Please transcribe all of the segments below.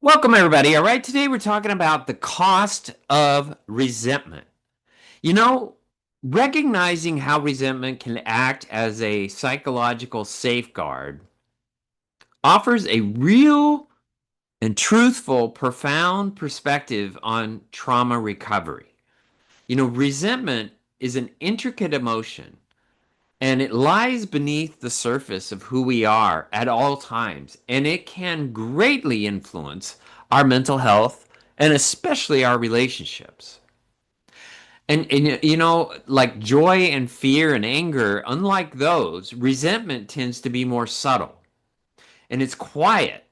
Welcome, everybody. All right, today we're talking about the cost of resentment. You know, recognizing how resentment can act as a psychological safeguard offers a real and truthful, profound perspective on trauma recovery. Resentment is an intricate emotion and it lies beneath the surface of who we are at all times, and it can greatly influence our mental health and especially our relationships. And like joy and fear and anger, unlike those, resentment tends to be more subtle and it's quiet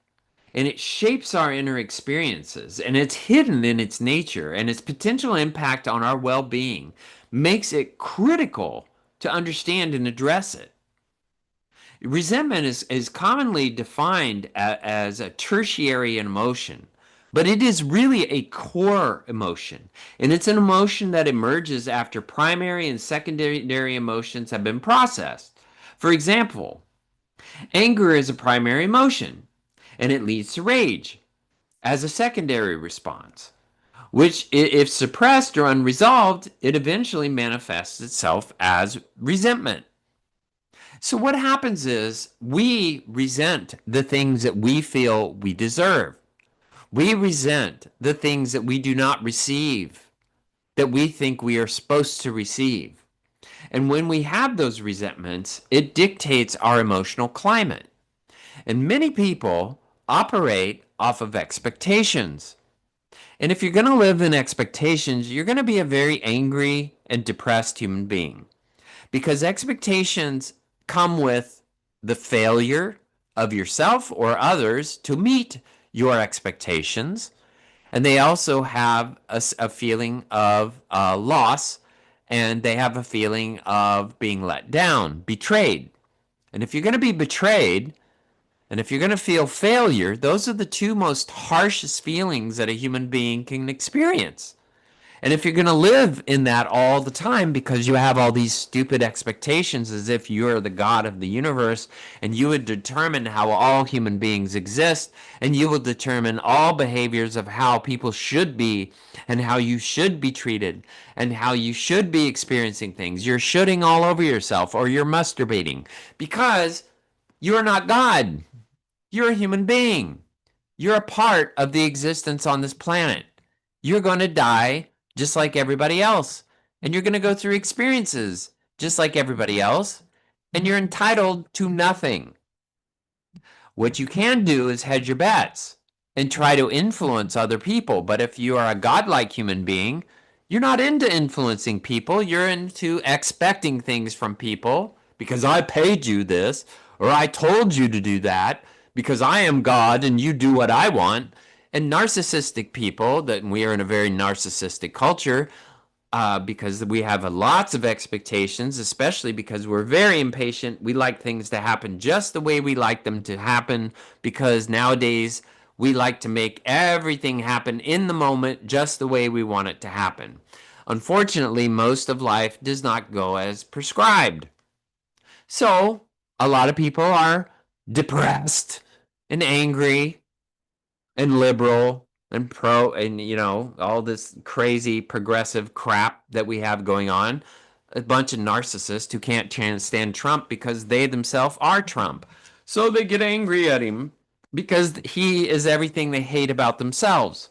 and it shapes our inner experiences and it's hidden in its nature, and its potential impact on our well-being makes it critical to understand and address it. Resentment is commonly defined as a tertiary emotion, but it is really a core emotion. And it's an emotion that emerges after primary and secondary emotions have been processed. For example, anger is a primary emotion, and it leads to rage as a secondary response, which, if suppressed or unresolved, it eventually manifests itself as resentment. So what happens is we resent the things that we feel we deserve. We resent the things that we do not receive, that we think we are supposed to receive. And when we have those resentments, it dictates our emotional climate. And many people operate off of expectations. And if you're going to live in expectations, you're going to be a very angry and depressed human being, because expectations come with the failure of yourself or others to meet your expectations. And they also have a feeling of loss, and they have a feeling of being let down, betrayed. And if you're going to be betrayed, and if you're going to feel failure, those are the two most harshest feelings that a human being can experience. And if you're going to live in that all the time because you have all these stupid expectations as if you're the God of the universe and you would determine how all human beings exist, and you will determine all behaviors of how people should be and how you should be treated and how you should be experiencing things, you're shooting all over yourself or you're masturbating because you're not God. You're a human being. You're a part of the existence on this planet. You're going to die just like everybody else. And you're going to go through experiences just like everybody else. And you're entitled to nothing. What you can do is hedge your bets and try to influence other people. But if you are a godlike human being, you're not into influencing people. You're into expecting things from people because I paid you this, or I told you to do that because I am God and you do what I want. And narcissistic people, that we are in a very narcissistic culture, because we have lots of expectations, especially because we're very impatient. We like things to happen just the way we like them to happen, because nowadays we like to make everything happen in the moment just the way we want it to happen. Unfortunately, most of life does not go as prescribed. So, a lot of people are depressed and angry and liberal and pro, and all this crazy progressive crap that we have going on. A bunch of narcissists who can't stand Trump because they themselves are Trump. So they get angry at him because he is everything they hate about themselves.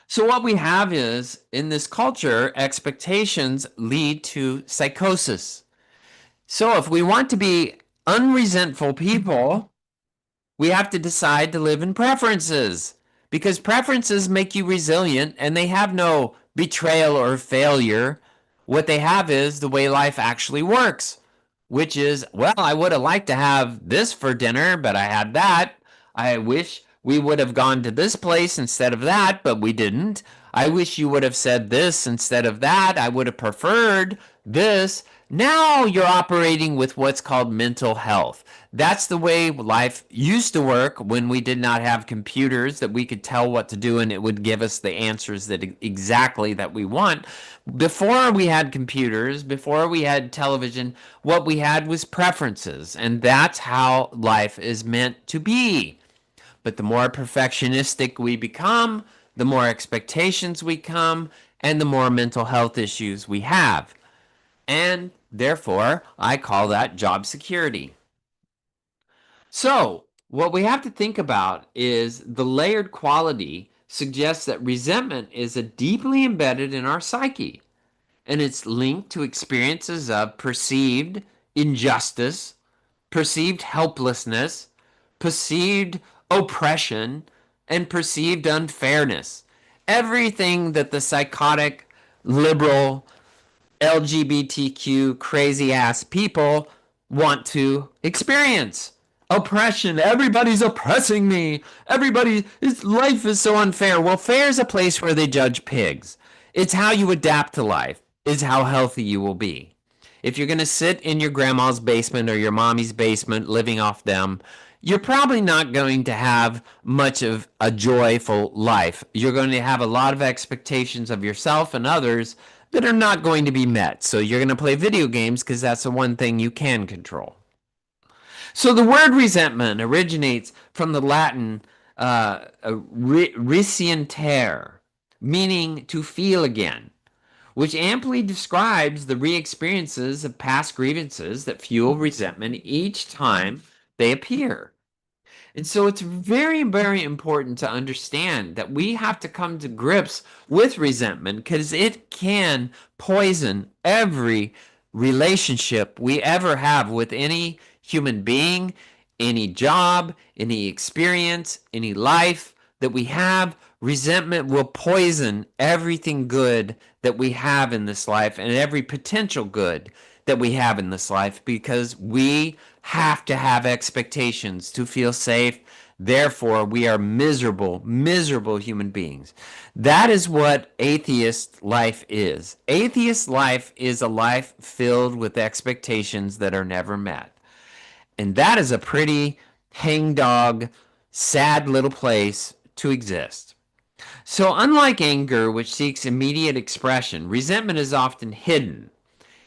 So what we have is, in this culture, expectations lead to psychosis. So if we want to be unresentful people, we have to decide to live in preferences, because preferences make you resilient and they have no betrayal or failure. What they have is the way life actually works, which is, well, I would have liked to have this for dinner, but I had that. I wish we would have gone to this place instead of that, but we didn't. I wish you would have said this instead of that. I would have preferred this. Now you're operating with what's called mental health. That's the way life used to work when we did not have computers that we could tell what to do and it would give us the answers that exactly that we want. Before we had computers, before we had television, what we had was preferences, and that's how life is meant to be. But the more perfectionistic we become, the more expectations we come, and the more mental health issues we have. And therefore, I call that job security. So, what we have to think about is the layered quality suggests that resentment is a deeply embedded in our psyche, and it's linked to experiences of perceived injustice, perceived helplessness, perceived oppression, and perceived unfairness. Everything that the psychotic, liberal, LGBTQ crazy ass people want to experience. Oppression. Everybody's oppressing me. Life is so unfair. Well, fair is a place where they judge pigs. It's how you adapt to life, is how healthy you will be. If you're going to sit in your grandma's basement or your mommy's basement living off them, you're probably not going to have much of a joyful life. You're going to have a lot of expectations of yourself and others that are not going to be met. So you're going to play video games because that's the one thing you can control. So the word resentment originates from the Latin resientare, meaning to feel again, which amply describes the re-experiences of past grievances that fuel resentment each time they appear. And so it's very, very important to understand that we have to come to grips with resentment because it can poison every relationship we ever have with any human being, any job, any experience, any life that we have. Resentment will poison everything good that we have in this life and every potential good that we have in this life because we have to have expectations to feel safe. Therefore, we are miserable, miserable human beings. That is what atheist life is. Atheist life is a life filled with expectations that are never met. And that is a pretty hangdog, sad little place to exist. So, unlike anger, which seeks immediate expression, resentment is often hidden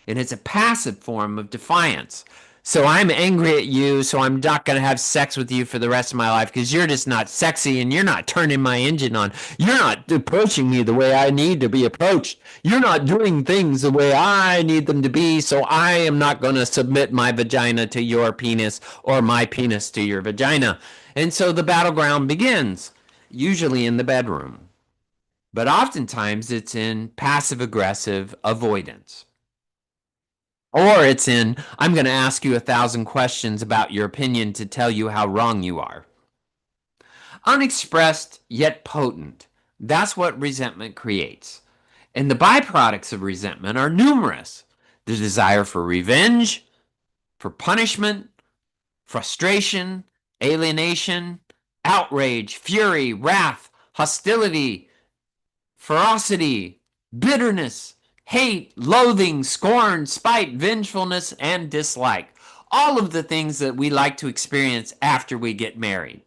and it's a passive form of defiance. So I'm angry at you, so I'm not going to have sex with you for the rest of my life because you're just not sexy and you're not turning my engine on. You're not approaching me the way I need to be approached. You're not doing things the way I need them to be, so I am not going to submit my vagina to your penis or my penis to your vagina. And so the battleground begins, usually in the bedroom. But oftentimes it's in passive aggressive avoidance. Or it's in, I'm going to ask you 1,000 questions about your opinion to tell you how wrong you are. Unexpressed yet potent. That's what resentment creates. And the byproducts of resentment are numerous. The desire for revenge, for punishment, frustration, alienation, outrage, fury, wrath, hostility, ferocity, bitterness, hate, loathing, scorn, spite, vengefulness, and dislike. All of the things that we like to experience after we get married.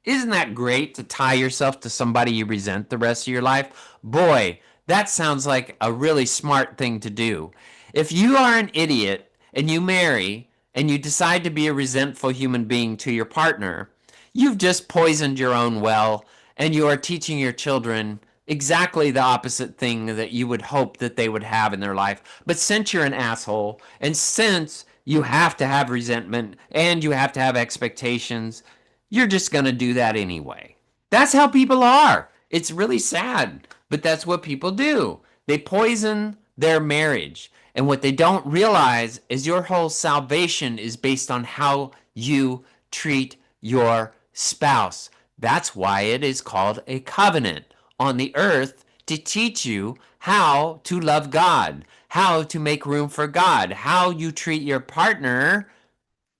Isn't that great to tie yourself to somebody you resent the rest of your life? Boy, that sounds like a really smart thing to do. If you are an idiot and you marry and you decide to be a resentful human being to your partner, you've just poisoned your own well and you are teaching your children exactly the opposite thing that you would hope that they would have in their life. But since you're an asshole and since you have to have resentment and you have to have expectations, you're just going to do that anyway. That's how people are. It's really sad, but that's what people do. They poison their marriage. And what they don't realize is your whole salvation is based on how you treat your spouse. That's why it is called a covenant on the earth, to teach you how to love God, how to make room for God. How you treat your partner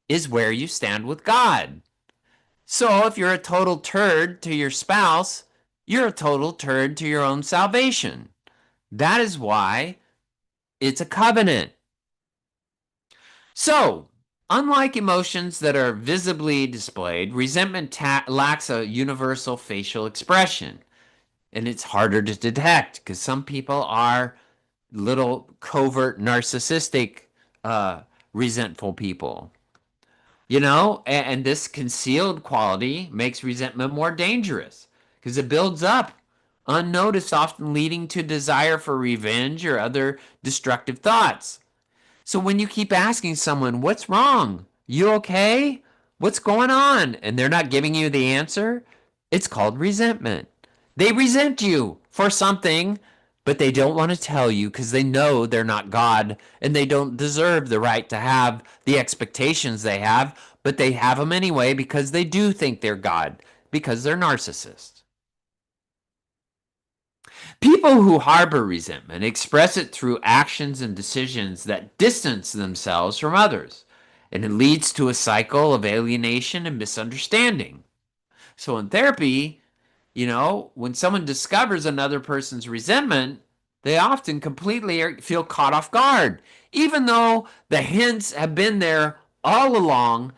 is where you stand with God. So if you're a total turd to your spouse, you're a total turd to your own salvation. That is why it's a covenant. So, unlike emotions that are visibly displayed, resentment lacks a universal facial expression. And it's harder to detect because some people are little covert narcissistic resentful people. and this concealed quality makes resentment more dangerous because it builds up unnoticed, often leading to desire for revenge or other destructive thoughts. So when you keep asking someone, "What's wrong? You okay? What's going on?" and they're not giving you the answer, it's called resentment. They resent you for something, but they don't want to tell you because they know they're not God and they don't deserve the right to have the expectations they have, but they have them anyway because they do think they're God, because they're narcissists. People who harbor resentment express it through actions and decisions that distance themselves from others, and it leads to a cycle of alienation and misunderstanding. So in therapy, when someone discovers another person's resentment, they often completely feel caught off guard, even though the hints have been there all along.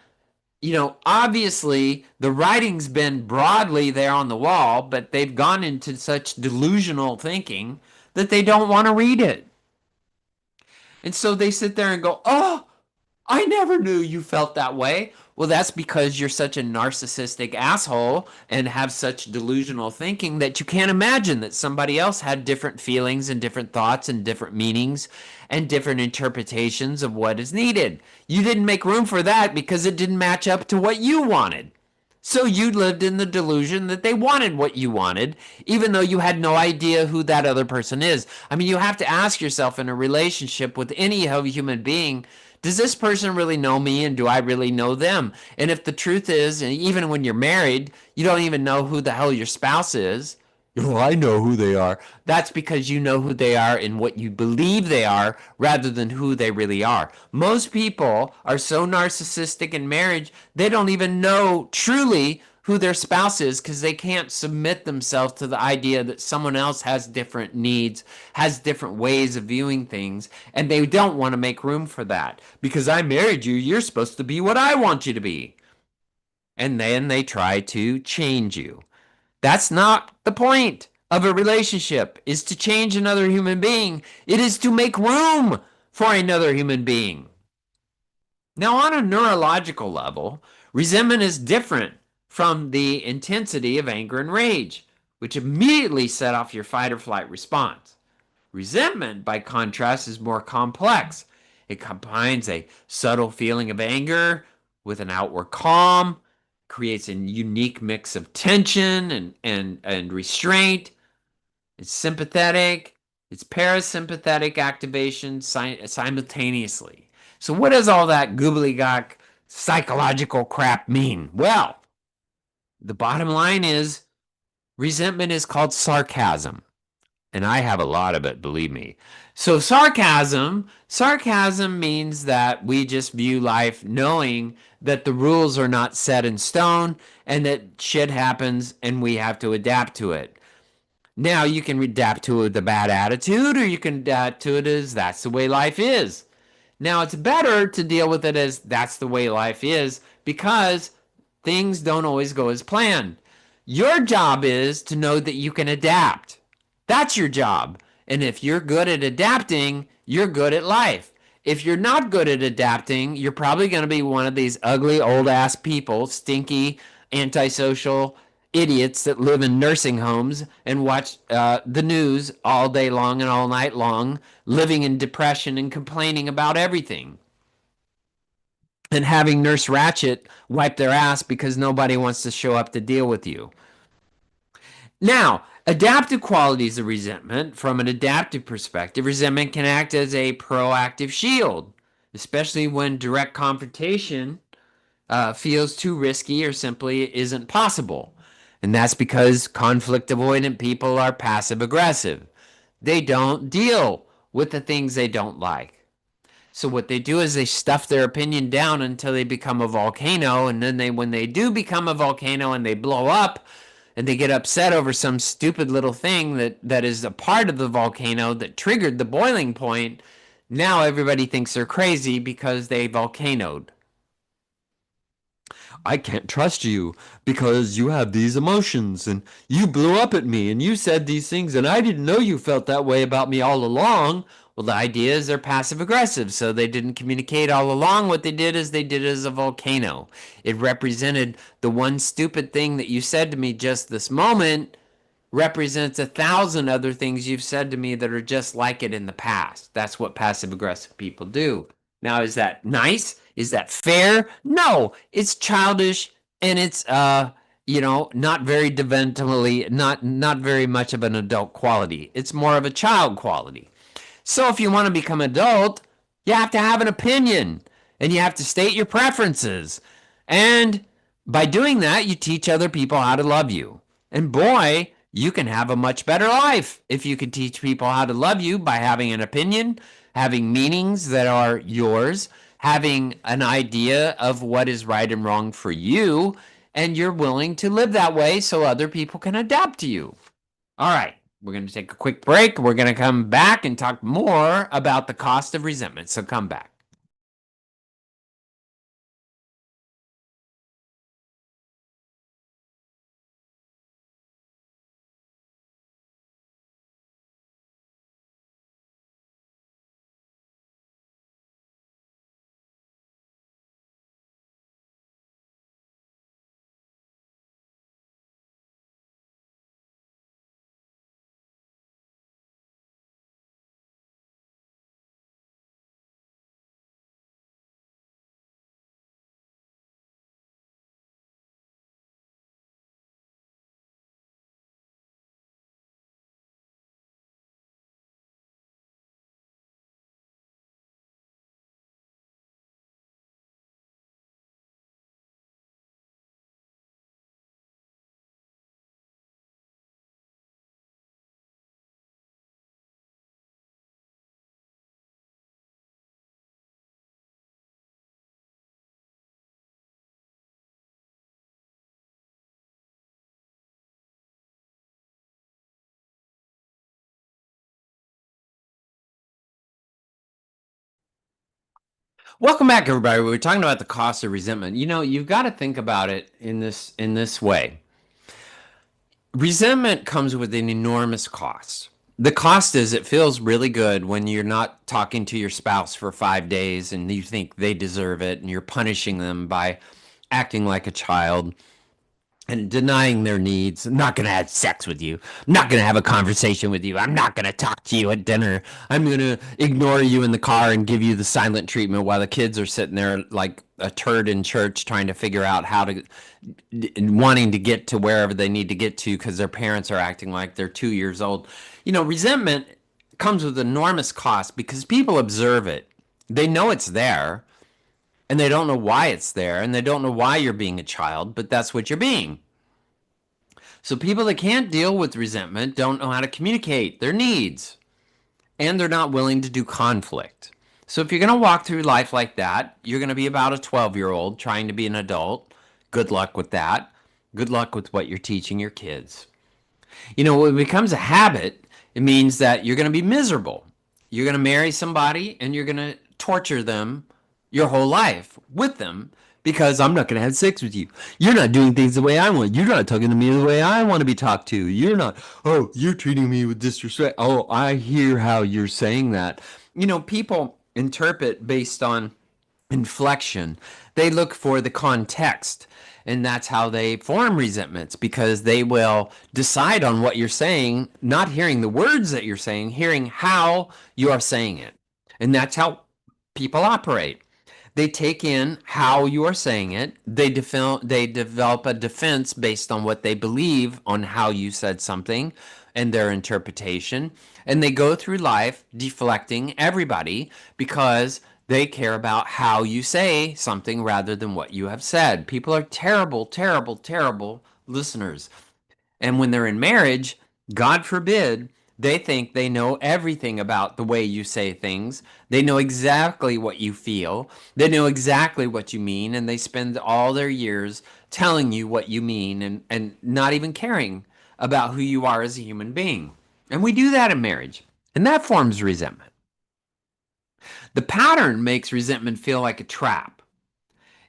Obviously the writing's been broadly there on the wall, but they've gone into such delusional thinking that they don't want to read it. And so they sit there and go, "Oh, I never knew you felt that way." Well, that's because you're such a narcissistic asshole and have such delusional thinking that you can't imagine that somebody else had different feelings and different thoughts and different meanings and different interpretations of what is needed. You didn't make room for that because it didn't match up to what you wanted. So you lived in the delusion that they wanted what you wanted, even though you had no idea who that other person is. I mean, you have to ask yourself in a relationship with any human being, does this person really know me and do I really know them? And if the truth is, and even when you're married, you don't even know who the hell your spouse is. "Oh, I know who they are." That's because you know who they are and what you believe they are rather than who they really are. Most people are so narcissistic in marriage, they don't even know truly who their spouse is because they can't submit themselves to the idea that someone else has different needs, has different ways of viewing things, and they don't want to make room for that. "Because I married you, you're supposed to be what I want you to be." And then they try to change you. That's not the point of a relationship, is to change another human being. It is to make room for another human being. Now, on a neurological level, resentment is different from the intensity of anger and rage, which immediately set off your fight or flight response. Resentment, by contrast, is more complex. It combines a subtle feeling of anger with an outward calm, creates a unique mix of tension and restraint. It's sympathetic, it's parasympathetic activation simultaneously. So, what does all that gobbledygook psychological crap mean? Well, the bottom line is resentment is called sarcasm. And I have a lot of it, believe me. So sarcasm means that we just view life knowing that the rules are not set in stone and that shit happens and we have to adapt to it. Now you can adapt to the bad attitude or you can adapt to it as that's the way life is. Now it's better to deal with it as that's the way life is because things don't always go as planned. Your job is to know that you can adapt. That's your job. And if you're good at adapting, you're good at life. If you're not good at adapting, you're probably going to be one of these ugly old ass people, stinky, antisocial idiots that live in nursing homes and watch the news all day long and all night long, living in depression and complaining about everything. And having Nurse Ratched wipe their ass because nobody wants to show up to deal with you. Now, adaptive qualities of resentment. From an adaptive perspective, resentment can act as a proactive shield, especially when direct confrontation feels too risky or simply isn't possible. And that's because conflict avoidant people are passive aggressive. They don't deal with the things they don't like. So what they do is they stuff their opinion down until they become a volcano, and then when they do become a volcano and they blow up, and they get upset over some stupid little thing that is a part of the volcano that triggered the boiling point, now everybody thinks they're crazy because they volcanoed. "I can't trust you because you have these emotions and you blew up at me and you said these things and I didn't know you felt that way about me all along." Well, the idea is they're passive aggressive, so they didn't communicate all along. What they did is they did it as a volcano. It represented the one stupid thing that you said to me just this moment represents 1,000 other things you've said to me that are just like it in the past. That's what passive aggressive people do. Now, is that nice? Is that fair? No, it's childish and it's not very developmentally, not very much of an adult quality. It's more of a child quality. So if you want to become adult, you have to have an opinion and you have to state your preferences. And by doing that, you teach other people how to love you. And boy, you can have a much better life if you can teach people how to love you by having an opinion, having meanings that are yours, having an idea of what is right and wrong for you, and you're willing to live that way so other people can adapt to you. All right, we're going to take a quick break. We're going to come back and talk more about the cost of resentment. So come back. Welcome back, everybody. We were talking about the cost of resentment. You've got to think about it in this way. Resentment comes with an enormous cost. The cost is it feels really good when you're not talking to your spouse for 5 days and you think they deserve it and you're punishing them by acting like a child and denying their needs. I'm not going to have sex with you. I'm not going to have a conversation with you. I'm not going to talk to you at dinner. I'm going to ignore you in the car and give you the silent treatment while the kids are sitting there like a turd in church trying to figure out how to, wanting to get to wherever they need to get to because their parents are acting like they're 2 years old. Resentment comes with enormous cost because people observe it. They know it's there and they don't know why it's there and they don't know why you're being a child, but that's what you're being. So people that can't deal with resentment don't know how to communicate their needs and they're not willing to do conflict. So if you're going to walk through life like that, you're going to be about a 12-year-old trying to be an adult. Good luck with that. Good luck with what you're teaching your kids. When it becomes a habit, it means that you're going to be miserable. You're going to marry somebody and you're going to torture them your whole life with them because I'm not going to have sex with you. You're not doing things the way I want. You're not talking to me the way I want to be talked to. You're not, oh, you're treating me with disrespect. Oh, I hear how you're saying that. People interpret based on inflection. They look for the context. And that's how they form resentments because they will decide on what you're saying, not hearing the words that you're saying, hearing how you are saying it. And that's how people operate. They take in how you are saying it. They develop a defense based on what they believe on how you said something and their interpretation. And they go through life deflecting everybody because they care about how you say something rather than what you have said. People are terrible, terrible, terrible listeners. And when they're in marriage, God forbid, they think they know everything about the way you say things. They know exactly what you feel. They know exactly what you mean. And they spend all their years telling you what you mean and not even caring about who you are as a human being. And we do that in marriage. And that forms resentment. The pattern makes resentment feel like a trap.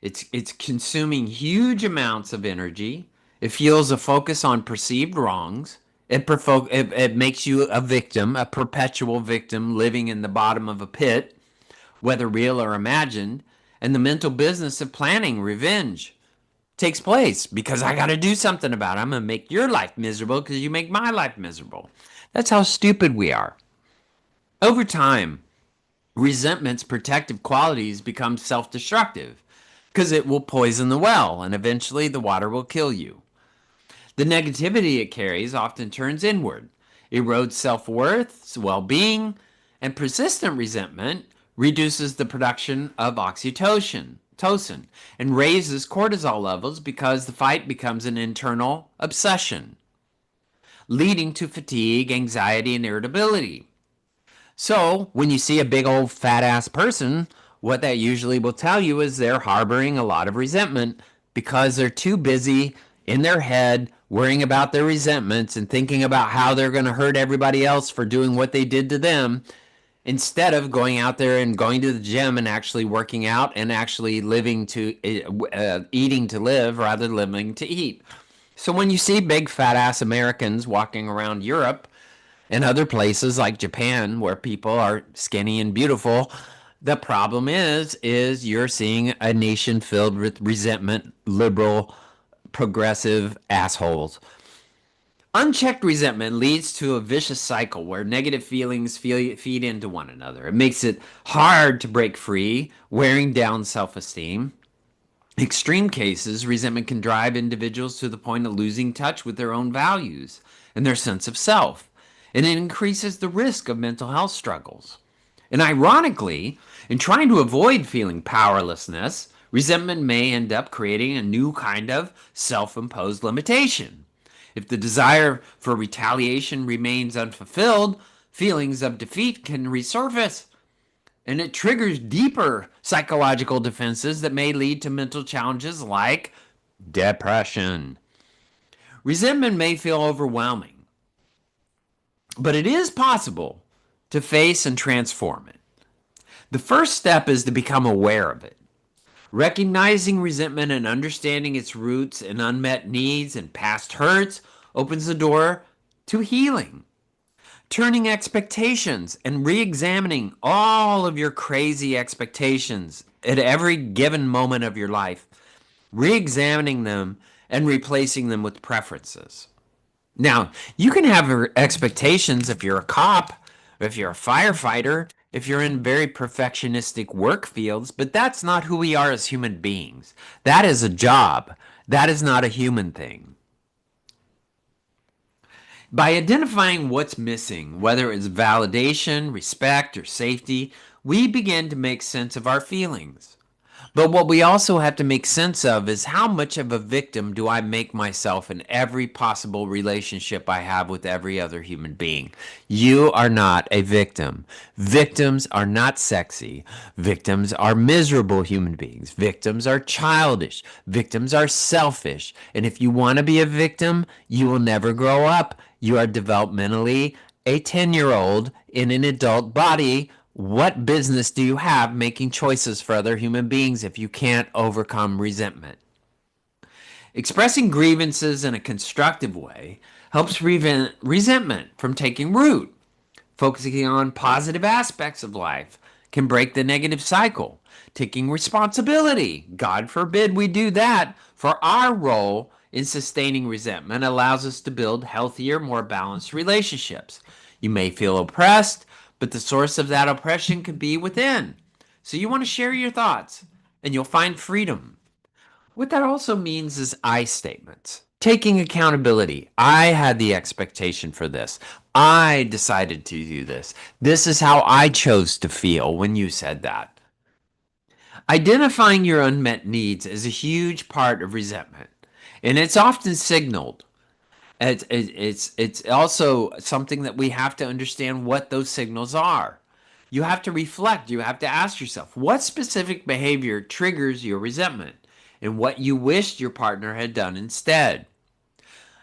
It's consuming huge amounts of energy. It feels a focus on perceived wrongs. It makes you a victim, a perpetual victim living in the bottom of a pit, whether real or imagined. And the mental business of planning revenge takes place because I got to do something about it. I'm going to make your life miserable because you make my life miserable. That's how stupid we are. Over time, resentment's protective qualities become self destructive because it will poison the well and eventually the water will kill you. The negativity it carries often turns inward, erodes self worth, well being, and persistent resentment reduces the production of oxytocin and raises cortisol levels because the fight becomes an internal obsession, leading to fatigue, anxiety, and irritability. So, when you see a big old fat ass person, what that usually will tell you is they're harboring a lot of resentment because they're too busy in their head worrying about their resentments and thinking about how they're going to hurt everybody else for doing what they did to them instead of going out there and going to the gym and actually working out and actually eating to live rather than living to eat. So when you see big fat ass Americans walking around Europe and other places like Japan where people are skinny and beautiful, the problem is you're seeing a nation filled with resentment, liberal, progressive assholes. Unchecked resentment leads to a vicious cycle where negative feelings feed into one another. It makes it hard to break free, wearing down self esteem. Extreme cases, resentment can drive individuals to the point of losing touch with their own values and their sense of self, and it increases the risk of mental health struggles. And ironically, in trying to avoid feeling powerlessness, resentment may end up creating a new kind of self imposed limitation. If the desire for retaliation remains unfulfilled, feelings of defeat can resurface, and it triggers deeper psychological defenses that may lead to mental challenges like depression. Resentment may feel overwhelming, but it is possible to face and transform it. The first step is to become aware of it. Recognizing resentment and understanding its roots and unmet needs and past hurts opens the door to healing. Turning expectations and re examining all of your crazy expectations at every given moment of your life, re examining them and replacing them with preferences. Now, you can have expectations if you're a cop, if you're a firefighter, if you're in very perfectionistic work fields, but that's not who we are as human beings. That is a job. That is not a human thing. By identifying what's missing, whether it's validation, respect, or safety, we begin to make sense of our feelings. But what we also have to make sense of is how much of a victim do I make myself in every possible relationship I have with every other human being? You are not a victim. Victims are not sexy. Victims are miserable human beings. Victims are childish. Victims are selfish. And if you want to be a victim, you will never grow up. You are developmentally a 10-year-old in an adult body. What business do you have making choices for other human beings if you can't overcome resentment? Expressing grievances in a constructive way helps prevent resentment from taking root. Focusing on positive aspects of life can break the negative cycle. Taking responsibility, God forbid we do that, for our role in sustaining resentment allows us to build healthier, more balanced relationships. You may feel oppressed, but the source of that oppression could be within. So you want to share your thoughts, and you'll find freedom. What that also means is I statements. Taking accountability. I had the expectation for this. I decided to do this. This is how I chose to feel when you said that. Identifying your unmet needs is a huge part of resentment, and it's often signaled. It's also something that we have to understand what those signals are. You have to reflect. You have to ask yourself, what specific behavior triggers your resentment and what you wished your partner had done instead.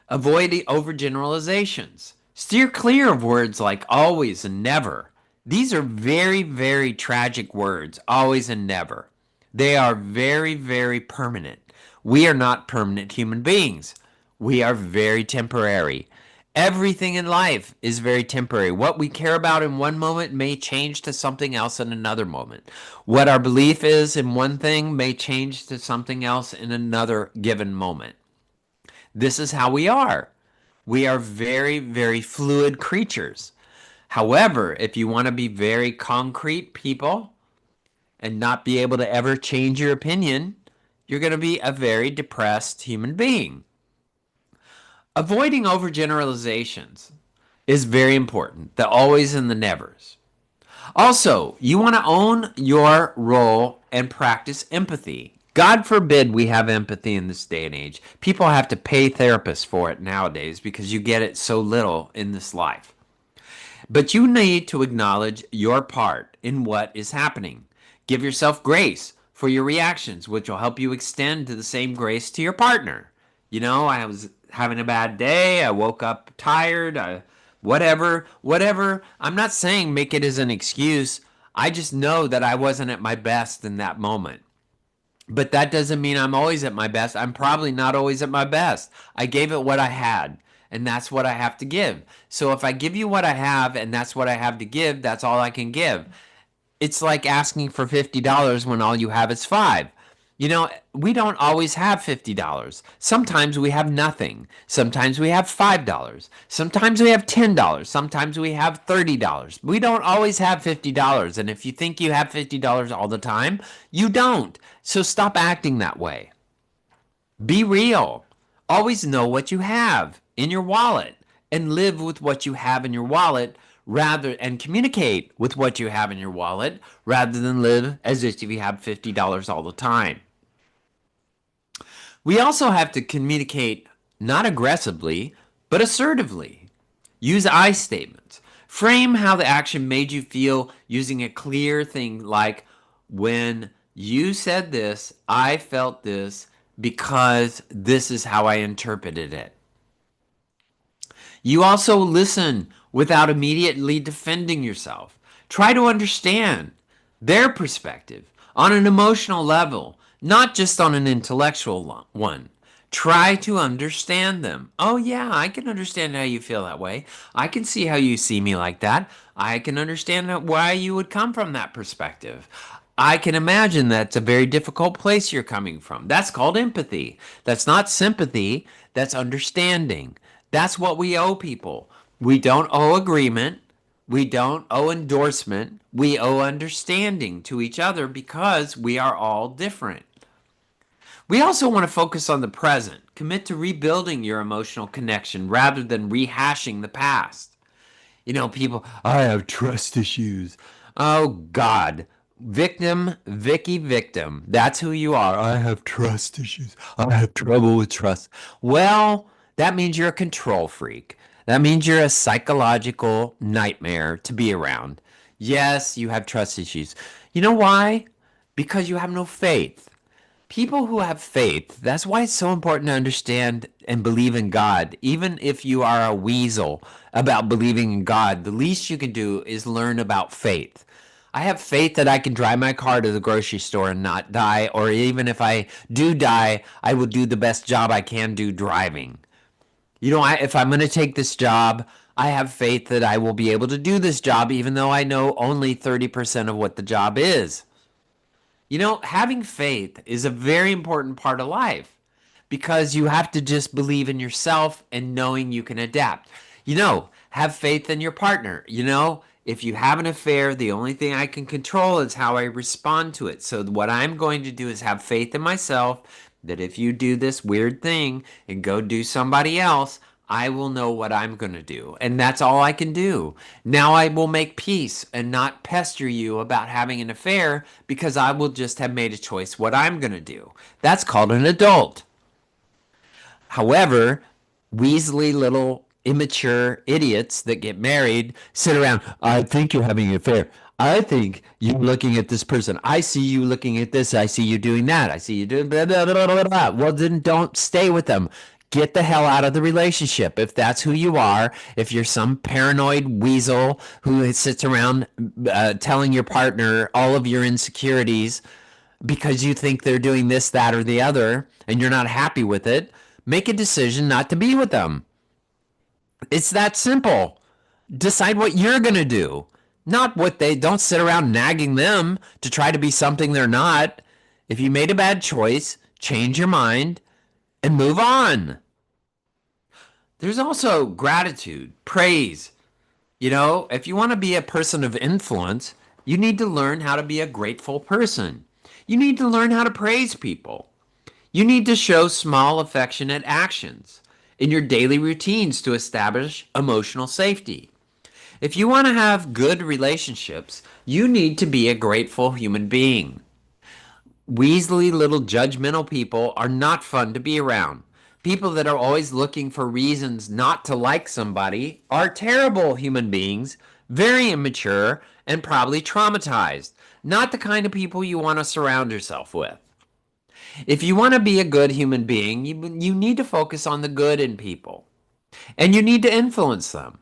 Avoid overgeneralizations. Steer clear of words like always and never. These are very, very tragic words, always and never. They are very, very permanent. We are not permanent human beings. We are very temporary. Everything in life is very temporary. What we care about in one moment may change to something else in another moment. What our belief is in one thing may change to something else in another given moment. This is how we are. We are very, very fluid creatures. However, if you want to be very concrete people and not be able to ever change your opinion, you're going to be a very depressed human being. Avoiding overgeneralizations is very important. The always and the nevers. Also, you want to own your role and practice empathy. God forbid we have empathy in this day and age. People have to pay therapists for it nowadays because you get it so little in this life. But you need to acknowledge your part in what is happening. Give yourself grace for your reactions, which will help you extend to the same grace to your partner. I was having a bad day. I woke up tired. Whatever. I'm not saying make it as an excuse. I just know that I wasn't at my best in that moment. But that doesn't mean I'm always at my best. I'm probably not always at my best. I gave it what I had, and that's what I have to give. So if I give you what I have and that's what I have to give, that's all I can give. It's like asking for $50 when all you have is 5. We don't always have $50. Sometimes we have nothing. Sometimes we have $5. Sometimes we have $10. Sometimes we have $30. We don't always have $50. And if you think you have $50 all the time, you don't. So stop acting that way. Be real. Always know what you have in your wallet and live with what you have in your wallet and communicate with what you have in your wallet rather than live as if you have $50 all the time. We also have to communicate not aggressively, but assertively. Use I statements. Frame how the action made you feel using a clear thing like, when you said this, I felt this because this is how I interpreted it. You also listen without immediately defending yourself. Try to understand their perspective on an emotional level, not just on an intellectual one. Try to understand them. Oh, yeah, I can understand how you feel that way. I can see how you see me like that. I can understand why you would come from that perspective. I can imagine that's a very difficult place you're coming from. That's called empathy. That's not sympathy. That's understanding. That's what we owe people. We don't owe agreement. We don't owe endorsement. We owe understanding to each other because we are all different. We also want to focus on the present. Commit to rebuilding your emotional connection rather than rehashing the past. People, I have trust issues. Oh, God. Victim, Vicky, victim. That's who you are. I have trust issues. I have trouble with trust. Well, that means you're a control freak. That means you're a psychological nightmare to be around. Yes, you have trust issues. You know why? Because you have no faith. People who have faith, that's why it's so important to understand and believe in God. Even if you are a weasel about believing in God, the least you can do is learn about faith. I have faith that I can drive my car to the grocery store and not die, or even if I do die, I will do the best job I can do driving. If I'm going to take this job, I have faith that I will be able to do this job, even though I know only 30% of what the job is. Having faith is a very important part of life because you have to just believe in yourself and knowing you can adapt. Have faith in your partner. If you have an affair, the only thing I can control is how I respond to it. So what I'm going to do is have faith in myself that if you do this weird thing and go do somebody else, I will know what I'm going to do. And that's all I can do. Now I will make peace and not pester you about having an affair because I will just have made a choice what I'm going to do. That's called an adult. However, weaselly little immature idiots that get married sit around, I think you're having an affair. I think you're looking at this person. I see you looking at this. I see you doing that. I see you doing blah, blah, blah, blah, blah. Well, then don't stay with them. Get the hell out of the relationship. If that's who you are, if you're some paranoid weasel who sits around telling your partner all of your insecurities because you think they're doing this, that, or the other, and you're not happy with it, make a decision not to be with them. It's that simple. Decide what you're going to do, not what they don't sit around nagging them to try to be something they're not. If you made a bad choice, change your mind and move on. There's also gratitude, praise. If you want to be a person of influence, you need to learn how to be a grateful person. You need to learn how to praise people. You need to show small, affectionate actions in your daily routines to establish emotional safety. If you want to have good relationships, you need to be a grateful human being. Weaselly little judgmental people are not fun to be around. People that are always looking for reasons not to like somebody are terrible human beings, very immature, and probably traumatized. Not the kind of people you want to surround yourself with. If you want to be a good human being, you need to focus on the good in people. And you need to influence them.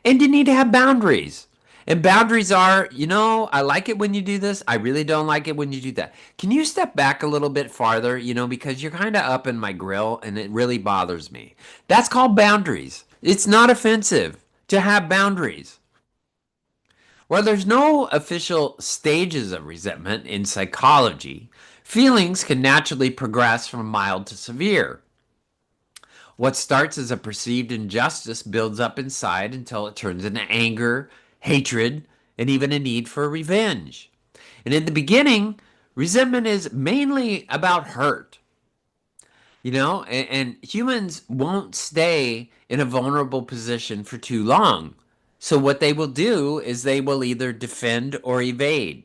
And you need to have boundaries. And boundaries are, I like it when you do this. I really don't like it when you do that. Can you step back a little bit farther, because you're kind of up in my grill and it really bothers me. That's called boundaries. It's not offensive to have boundaries. While there's no official stages of resentment in psychology, feelings can naturally progress from mild to severe. What starts as a perceived injustice builds up inside until it turns into anger, hatred, and even a need for revenge. And in the beginning, resentment is mainly about hurt. And humans won't stay in a vulnerable position for too long. So, what they will do is they will either defend or evade.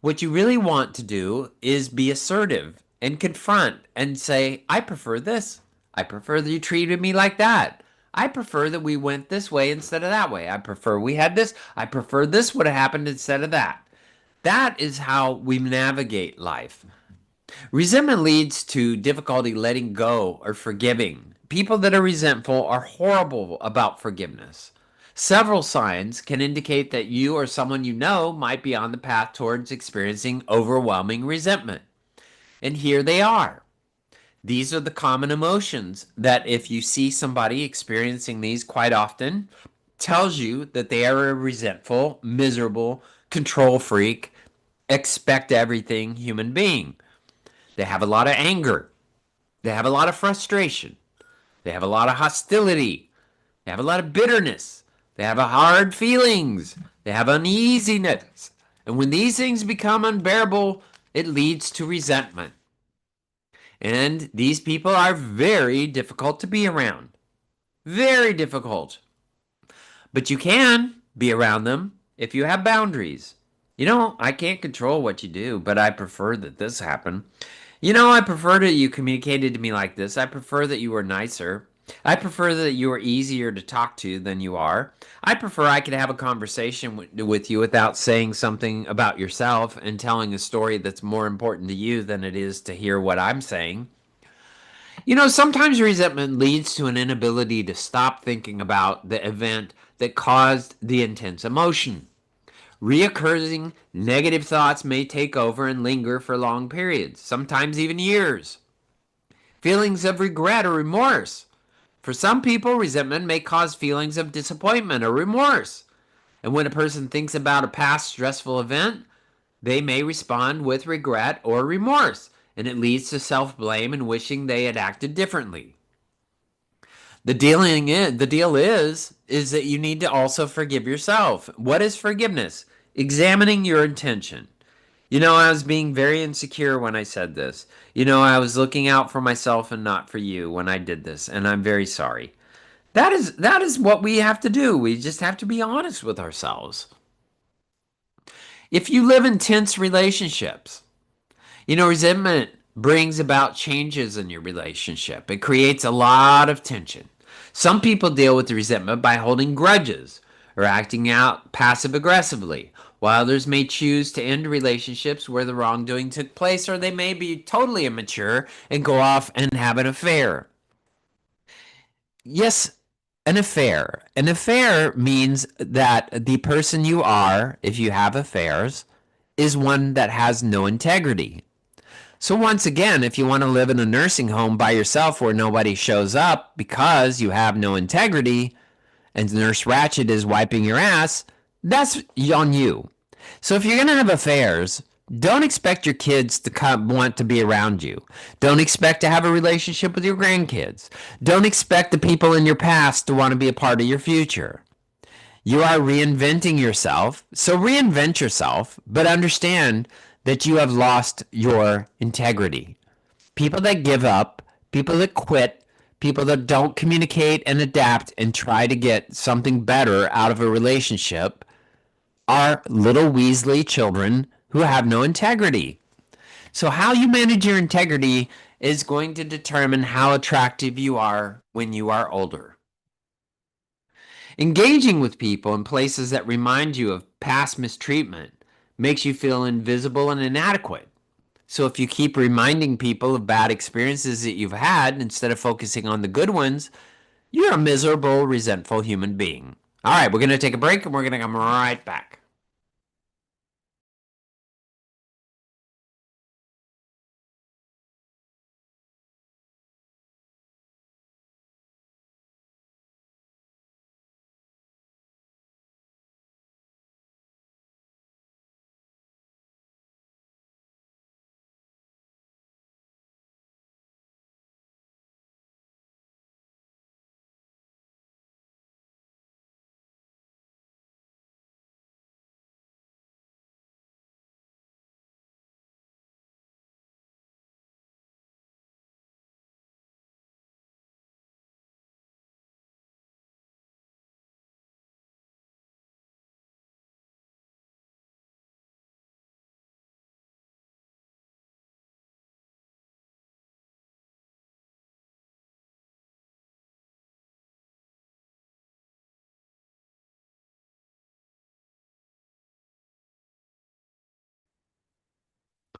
What you really want to do is be assertive and confront and say, I prefer this. I prefer that you treated me like that. I prefer that we went this way instead of that way. I prefer we had this. I prefer this would have happened instead of that. That is how we navigate life. Resentment leads to difficulty letting go or forgiving. People that are resentful are horrible about forgiveness. Several signs can indicate that you or someone you know might be on the path towards experiencing overwhelming resentment. And here they are. These are the common emotions that if you see somebody experiencing these quite often, tells you that they are a resentful, miserable, control freak, expect everything human being. They have a lot of anger. They have a lot of frustration. They have a lot of hostility. They have a lot of bitterness. They have hard feelings. They have uneasiness. And when these things become unbearable, it leads to resentment. And these people are very difficult to be around. Very difficult. But you can be around them if you have boundaries. I can't control what you do, but I prefer that this happen. I prefer that you communicated to me like this. I prefer that you were nicer. I prefer that you are easier to talk to than you are. I prefer I could have a conversation with you without saying something about yourself and telling a story that's more important to you than it is to hear what I'm saying. Sometimes resentment leads to an inability to stop thinking about the event that caused the intense emotion. Reoccurring negative thoughts may take over and linger for long periods, sometimes even years. Feelings of regret or remorse. For some people, resentment may cause feelings of disappointment or remorse. And when a person thinks about a past stressful event, they may respond with regret or remorse, and it leads to self-blame and wishing they had acted differently. The deal is that you need to also forgive yourself. What is forgiveness? Examining your intention. I was being very insecure when I said this. I was looking out for myself and not for you when I did this, and I'm very sorry. That is what we have to do. We just have to be honest with ourselves. If you live in tense relationships, resentment brings about changes in your relationship. It creates a lot of tension. Some people deal with the resentment by holding grudges or acting out passive aggressively, while others may choose to end relationships where the wrongdoing took place, or they may be totally immature and go off and have an affair. Yes, an affair. An affair means that the person you are, if you have affairs, is one that has no integrity. So once again, if you want to live in a nursing home by yourself where nobody shows up because you have no integrity and Nurse Ratched is wiping your ass, that's on you. So if you're going to have affairs, don't expect your kids to want to be around you. Don't expect to have a relationship with your grandkids. Don't expect the people in your past to want to be a part of your future. You are reinventing yourself. So reinvent yourself, but understand that you have lost your integrity. People that give up, people that quit, people that don't communicate and adapt and try to get something better out of a relationship are little Weasley children who have no integrity. So, how you manage your integrity is going to determine how attractive you are when you are older. Engaging with people in places that remind you of past mistreatment makes you feel invisible and inadequate. So if you keep reminding people of bad experiences that you've had instead of focusing on the good ones, you're a miserable, resentful human being. All right, we're going to take a break and we're going to come right back.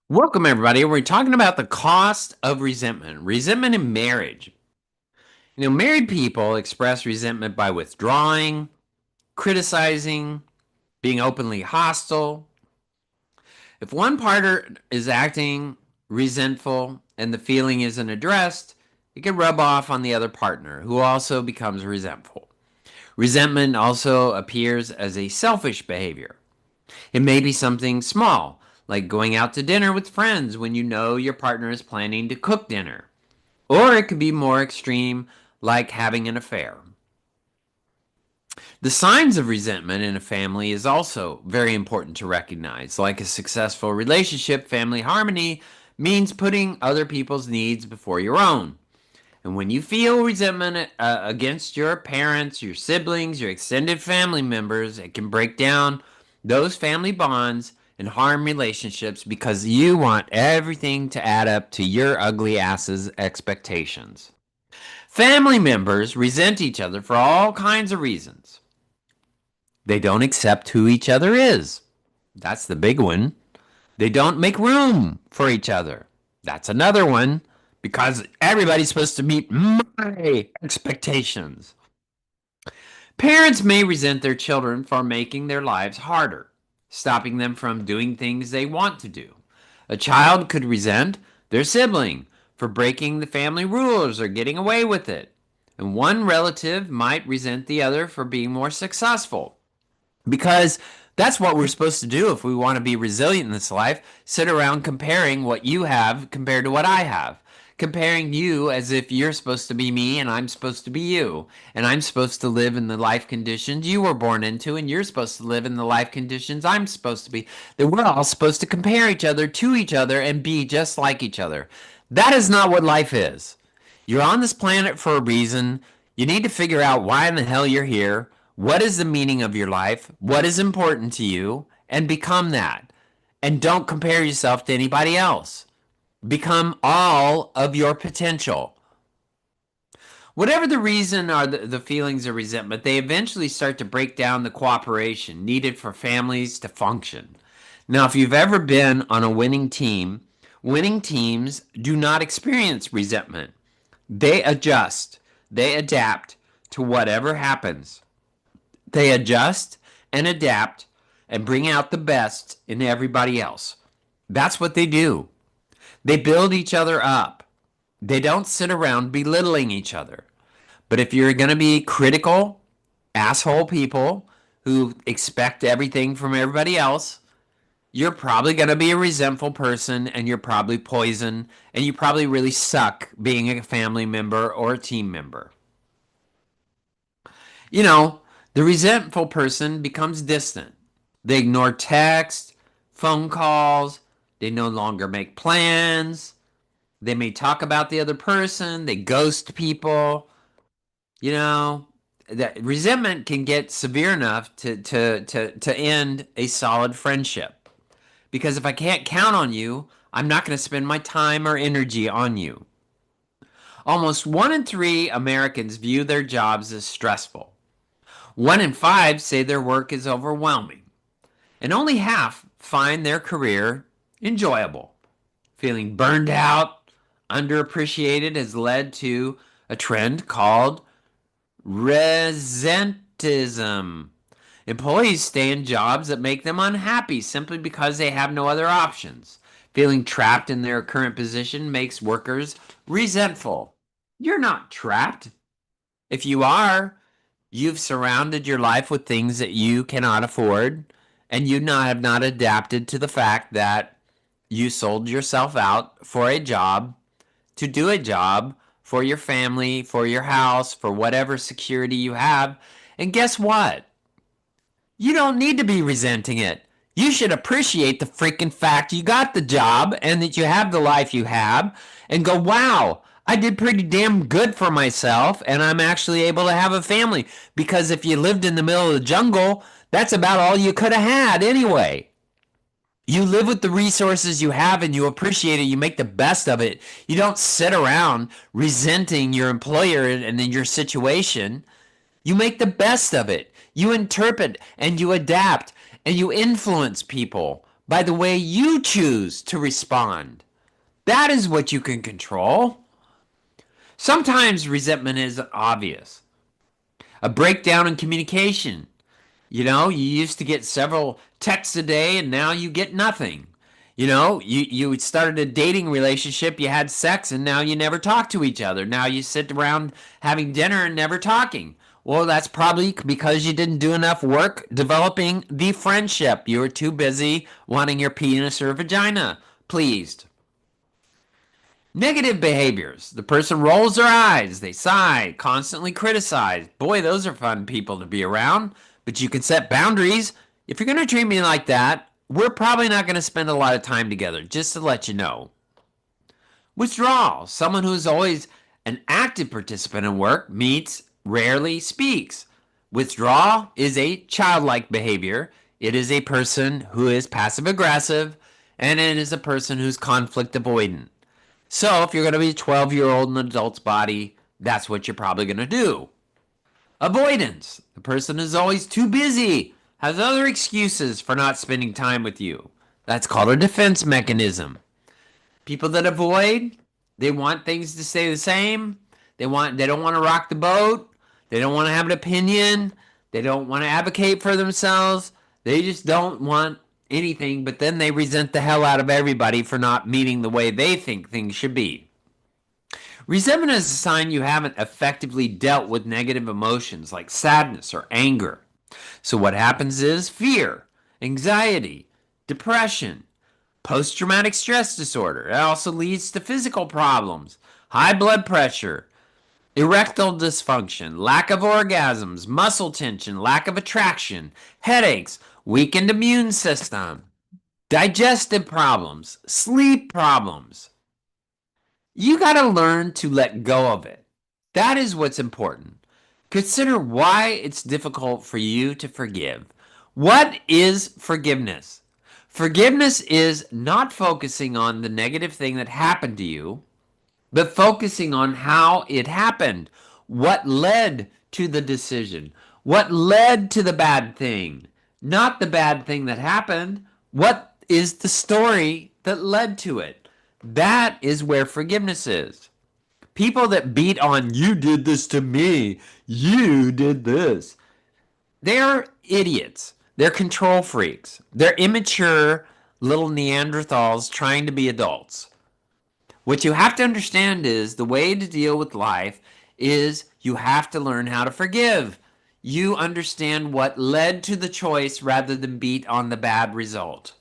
Welcome, everybody. We're talking about the cost of resentment. Resentment in marriage. Married people express resentment by withdrawing, criticizing, being openly hostile. If one partner is acting resentful and the feeling isn't addressed, it can rub off on the other partner, who also becomes resentful. Resentment also appears as a selfish behavior. It may be something small, like going out to dinner with friends when you know your partner is planning to cook dinner. Or it could be more extreme, like having an affair. The signs of resentment in a family is also very important to recognize. Like a successful relationship, family harmony means putting other people's needs before your own. And when you feel resentment against your parents, your siblings, your extended family members, it can break down those family bonds and harm relationships because you want everything to add up to your ugly ass's expectations. Family members resent each other for all kinds of reasons. They don't accept who each other is. That's the big one. They don't make room for each other. That's another one because everybody's supposed to meet my expectations. Parents may resent their children for making their lives harder, stopping them from doing things they want to do. A child could resent their sibling for breaking the family rules or getting away with it. And one relative might resent the other for being more successful. Because that's what we're supposed to do if we want to be resilient in this life. Sit around comparing what you have compared to what I have. Comparing you as if you're supposed to be me and I'm supposed to be you. And I'm supposed to live in the life conditions you were born into and you're supposed to live in the life conditions I'm supposed to be. That we're all supposed to compare each other to each other and be just like each other. That is not what life is. You're on this planet for a reason. You need to figure out why in the hell you're here. What is the meaning of your life? What is important to you? And become that. And don't compare yourself to anybody else. Become all of your potential. Whatever the reason or the feelings of resentment, they eventually start to break down the cooperation needed for families to function. Now, if you've ever been on a winning team, winning teams do not experience resentment. They adjust, they adapt to whatever happens. They adjust and adapt and bring out the best in everybody else. That's what they do. They build each other up. They don't sit around belittling each other. But if you're going to be critical, asshole people who expect everything from everybody else, you're probably going to be a resentful person, and you're probably poison, and you probably really suck being a family member or a team member. You know, the resentful person becomes distant. They ignore text, phone calls, they no longer make plans. They may talk about the other person, they ghost people. You know, that resentment can get severe enough to end a solid friendship. Because if I can't count on you, I'm not going to spend my time or energy on you. Almost 1 in 3 Americans view their jobs as stressful. 1 in 5 say their work is overwhelming. And only half find their career enjoyable. Feeling burned out, underappreciated has led to a trend called resentism. Employees stay in jobs that make them unhappy simply because they have no other options. Feeling trapped in their current position makes workers resentful. You're not trapped. If you are, you've surrounded your life with things that you cannot afford, and you have not adapted to the fact that you sold yourself out for a job, to do a job for your family, for your house, for whatever security you have. And guess what? You don't need to be resenting it. You should appreciate the freaking fact you got the job and that you have the life you have, and go, wow, I did pretty damn good for myself, and I'm actually able to have a family. Because if you lived in the middle of the jungle, that's about all you could have had anyway. You live with the resources you have and you appreciate it. You make the best of it. You don't sit around resenting your employer and then your situation. You make the best of it. You interpret and you adapt and you influence people by the way you choose to respond. That is what you can control. Sometimes resentment is obvious. A breakdown in communication. You know, you used to get several texts a day and now you get nothing. You started a dating relationship, you had sex, and now you never talk to each other. Now you sit around having dinner and never talking. Well, that's probably because you didn't do enough work developing the friendship. You were too busy wanting your penis or vagina pleased. Negative behaviors. The person rolls their eyes, they sigh, constantly criticize. Boy, those are fun people to be around. But you can set boundaries. If you're going to treat me like that, we're probably not going to spend a lot of time together, just to let you know. Withdrawal. Someone who is always an active participant in work meets, rarely speaks. Withdrawal is a childlike behavior. It is a person who is passive aggressive, and it is a person who's conflict avoidant. So if you're going to be a 12-year-old in an adult's body, that's what you're probably going to do. Avoidance. The person is always too busy, has other excuses for not spending time with you. That's called a defense mechanism. People that avoid, they want things to stay the same. They don't want to rock the boat. They don't want to have an opinion. They don't want to advocate for themselves. They just don't want anything, but then they resent the hell out of everybody for not meeting the way they think things should be. Resentment is a sign you haven't effectively dealt with negative emotions like sadness or anger. So what happens is fear, anxiety, depression, post-traumatic stress disorder. It also leads to physical problems, high blood pressure, erectile dysfunction, lack of orgasms, muscle tension, lack of attraction, headaches, weakened immune system, digestive problems, sleep problems. You got to learn to let go of it. That is what's important. Consider why it's difficult for you to forgive. What is forgiveness? Forgiveness is not focusing on the negative thing that happened to you, but focusing on how it happened. What led to the decision? What led to the bad thing? Not the bad thing that happened. What is the story that led to it? That is where forgiveness is. People that beat on, you did this to me, you did this, they're idiots. They're control freaks. They're immature little Neanderthals trying to be adults. What you have to understand is the way to deal with life is you have to learn how to forgive. You understand what led to the choice rather than beat on the bad result.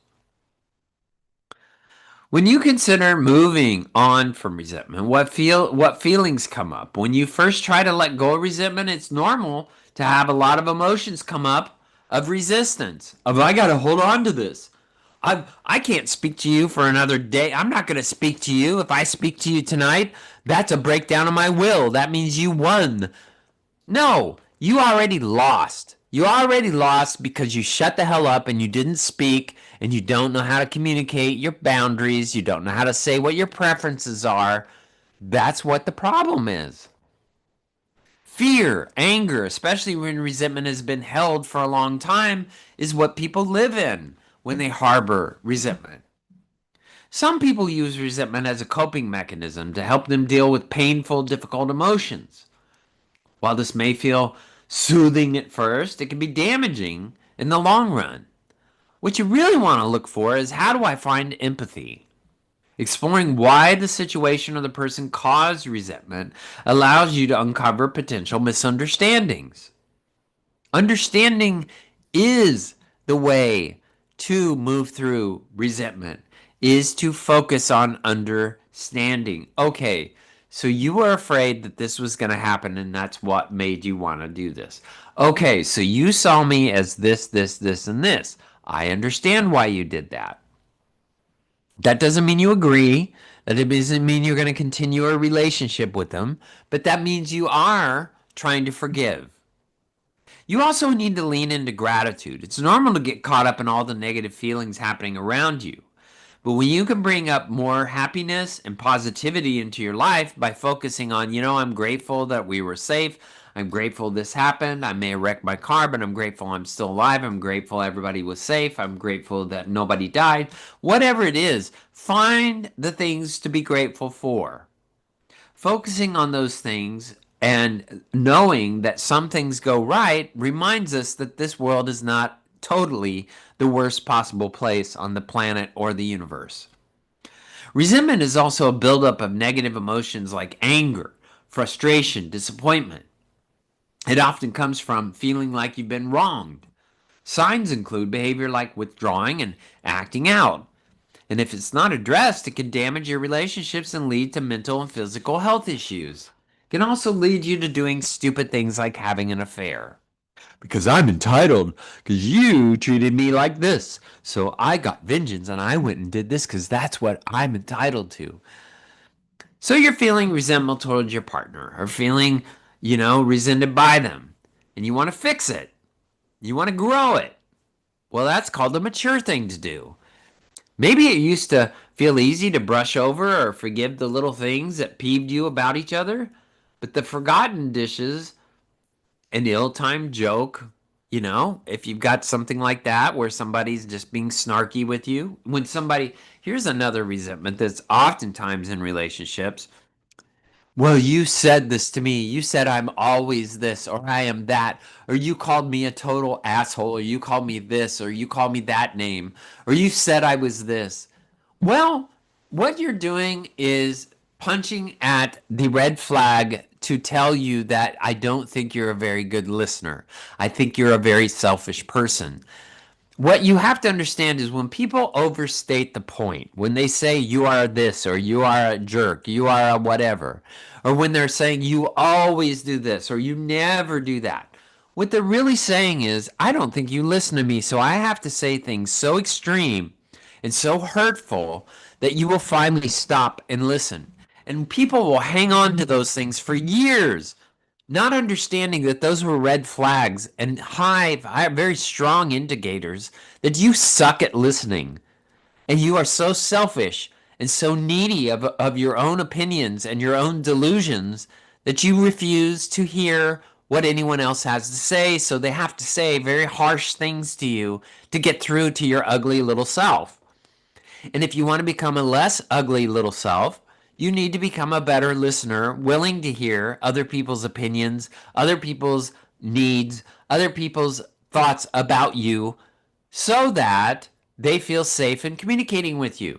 When you consider moving on from resentment, what feelings come up? When you first try to let go of resentment, it's normal to have a lot of emotions come up of resistance. Of I got to hold on to this. I can't speak to you for another day. I'm not going to speak to you. If I speak to you tonight, that's a breakdown of my will. That means you won. No, you already lost. You already lost because you shut the hell up and you didn't speak and you don't know how to communicate your boundaries. You don't know how to say what your preferences are. That's what the problem is. Fear, anger, especially when resentment has been held for a long time, is what people live in when they harbor resentment. Some people use resentment as a coping mechanism to help them deal with painful, difficult emotions. While this may feel soothing at first, it can be damaging in the long run. What you really want to look for is how do I find empathy? Exploring why the situation or the person caused resentment allows you to uncover potential misunderstandings. Understanding is the way to move through resentment, is to focus on understanding. Okay, so you were afraid that this was going to happen, and that's what made you want to do this. Okay, so you saw me as this, this, and this. I understand why you did that. That doesn't mean you agree. That doesn't mean you're going to continue a relationship with them, but that means you are trying to forgive. You also need to lean into gratitude. It's normal to get caught up in all the negative feelings happening around you. But when you can bring up more happiness and positivity into your life by focusing on, I'm grateful that we were safe. I'm grateful this happened. I may have wrecked my car, but I'm grateful I'm still alive. I'm grateful everybody was safe. I'm grateful that nobody died. Whatever it is, find the things to be grateful for. Focusing on those things and knowing that some things go right reminds us that this world is not totally the worst possible place on the planet or the universe. Resentment is also a buildup of negative emotions like anger, frustration, disappointment. It often comes from feeling like you've been wronged. Signs include behavior like withdrawing and acting out. And if it's not addressed, it can damage your relationships and lead to mental and physical health issues. It can also lead you to doing stupid things like having an affair. Because I'm entitled, because you treated me like this. So I got vengeance and I went and did this because that's what I'm entitled to. So you're feeling resentment towards your partner or feeling, resented by them. And you want to fix it. You want to grow it. Well, that's called the mature thing to do. Maybe it used to feel easy to brush over or forgive the little things that peeved you about each other, but the forgotten dishes, an ill-timed joke, if you've got something like that where somebody's just being snarky with you, here's another resentment that's oftentimes in relationships. Well, you said this to me. You said I'm always this or I am that. Or you called me a total asshole. Or you called me this. Or you called me that name. Or you said I was this. Well, what you're doing is punching at the red flag to tell you that I don't think you're a very good listener. I think you're a very selfish person. What you have to understand is when people overstate the point, when they say you are this or you are a jerk, you are a whatever, or when they're saying you always do this or you never do that, what they're really saying is, I don't think you listen to me, so I have to say things so extreme and so hurtful that you will finally stop and listen. And people will hang on to those things for years, not understanding that those were red flags and very strong indicators that you suck at listening and you are so selfish and so needy of your own opinions and your own delusions that you refuse to hear what anyone else has to say, so they have to say very harsh things to you to get through to your ugly little self. And if you want to become a less ugly little self, you need to become a better listener, willing to hear other people's opinions, other people's needs, other people's thoughts about you, so that they feel safe in communicating with you.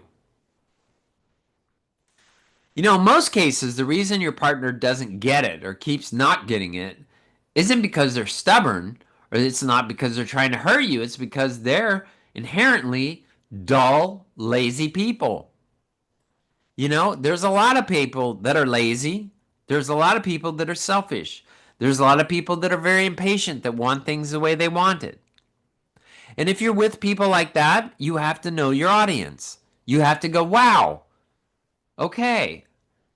In most cases, the reason your partner doesn't get it or keeps not getting it isn't because they're stubborn or it's not because they're trying to hurt you. It's because they're inherently dull, lazy people. There's a lot of people that are lazy. There's a lot of people that are selfish. There's a lot of people that are very impatient that want things the way they want it. And if you're with people like that, you have to know your audience. You have to go, wow, okay,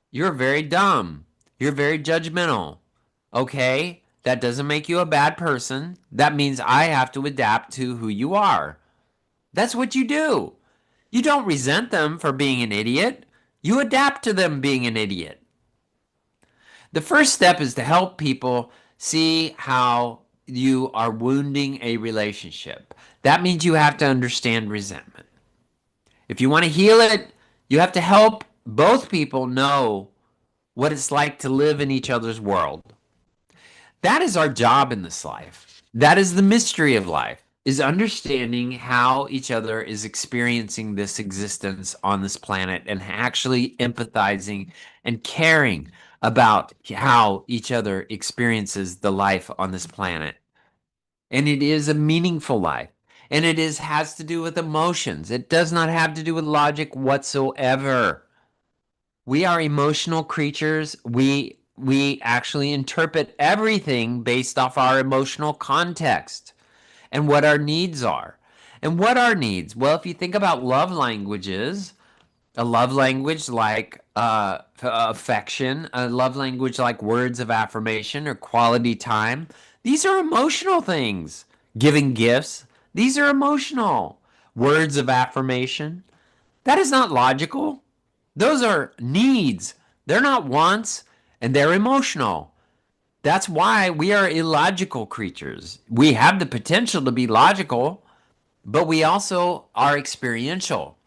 you're very dumb. You're very judgmental. Okay, that doesn't make you a bad person. That means I have to adapt to who you are. That's what you do. You don't resent them for being an idiot. You adapt to them being an idiot. The first step is to help people see how you are wounding a relationship. That means you have to understand resentment. If you want to heal it, you have to help both people know what it's like to live in each other's world. That is our job in this life. That is the mystery of life, is understanding how each other is experiencing this existence on this planet and actually empathizing and caring about how each other experiences the life on this planet. And it is a meaningful life. And it has to do with emotions. It does not have to do with logic whatsoever. We are emotional creatures. We actually interpret everything based off our emotional context and what our needs are. And what are needs? Well, if you think about love languages, a love language like affection, a love language like words of affirmation or quality time, these are emotional things. Giving gifts, these are emotional. Words of affirmation, that is not logical. Those are needs. They're not wants, and they're emotional. That's why we are illogical creatures. We have the potential to be logical, but we also are experiential.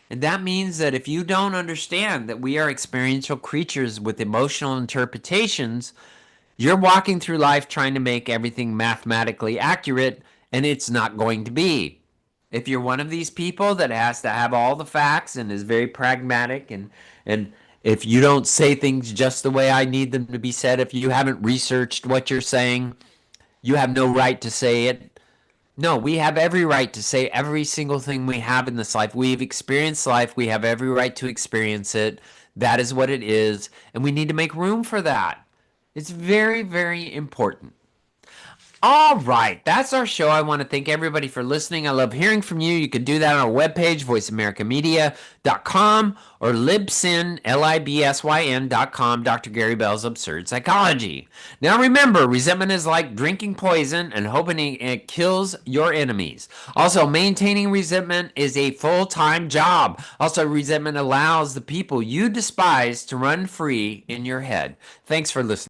And that means that if you don't understand that we are experiential creatures with emotional interpretations, you're walking through life trying to make everything mathematically accurate, and it's not going to be. If you're one of these people that has to have all the facts and is very pragmatic, and if you don't say things just the way I need them to be said, if you haven't researched what you're saying, you have no right to say it. No, we have every right to say every single thing we have in this life. We've experienced life. We have every right to experience it. That is what it is. And we need to make room for that. It's very, very important. All right, that's our show. I want to thank everybody for listening. I love hearing from you. You can do that on our webpage, voiceamericamedia.com, or libsyn, libsyn.com, Dr. Gary Bell's Absurd Psychology. Now remember, resentment is like drinking poison and hoping it kills your enemies. Also, maintaining resentment is a full-time job. Also, resentment allows the people you despise to run free in your head. Thanks for listening.